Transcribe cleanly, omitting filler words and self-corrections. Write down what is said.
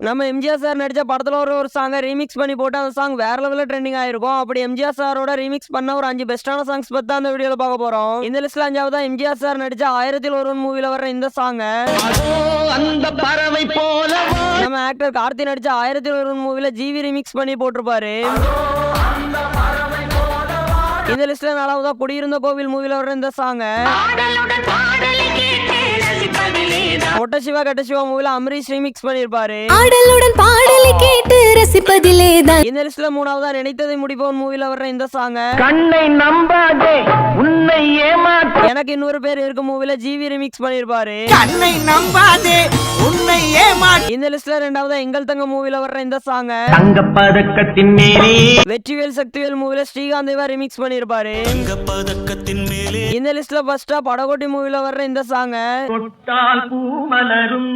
நம்ம எம்ஜிஆர் சார் நடிச்ச படத்துல ஒரு சாங்கை ரீமிக்ஸ் பண்ணி போட்டு அந்த சாங் வேற லெவலில் ட்ரெண்டிங் ஆயிருக்கும். அப்படி எம்ஜிஆர் சாரோட ரீமிக்ஸ் பண்ண ஒரு 5 பெஸ்டான சாங்ஸ் பத்தி அந்த வீடியோல பார்க்க போறோம். இந்த லிஸ்ட்ல 5ஆவதா எம்ஜிஆர் சார் நடிச்ச 1001 மூவில வர இந்த சாங். அந்த பறவை போல நம்ம ஆக்டர் கார்த்தி நடிச்ச 1001 மூவில ஜிவி ரீமிக்ஸ் பண்ணி போட்டிருப்பாரு. இந்த லிஸ்ட்ல 4ஆவதா குடியிருந்த கோவில் மூவில வர இந்த சாங். மொட்ட சிவா கட்ட சிவா மூவில அமரீஷ் ரீமிக்ஸ் பண்ணிருப்பாரு. ஆடலுடன் பாடலை கேட்டு ரசிப்பதிலேதான். இந்த லிஸ்ட்ல 3ஆவதா நினைத்ததை முடிப்போம் மூவில வர்ற இந்த சாங். கண்ணை நம்பாதே உன்னை ஏமாற்ற எனக்கு இன்னொரு பேர் இருக்கு மூவில ஜிவி ரீமிக்ஸ் பண்ணிருப்பாரு. கண்ணை நம்பாதே உன்னை ஏமாற்ற. இந்த லிஸ்ட்ல 2ஆவதா எங்கள் தங்க மூவில வர்ற இந்த சாங். தங்க பதக்கத்தின் மேலே வெற்றிவேல் சக்திவேல் மூவில ஸ்ரீகாந்த் தேவா ரீமிக்ஸ் பண்ணிருப்பாரு. தங்க பதக்கத்தின் மேலே. இந்த லிஸ்ட்ல ஃபர்ஸ்டா படகோட்டி மூவில வர்ற இந்த சாங். தொட்டால் பூ மலரும்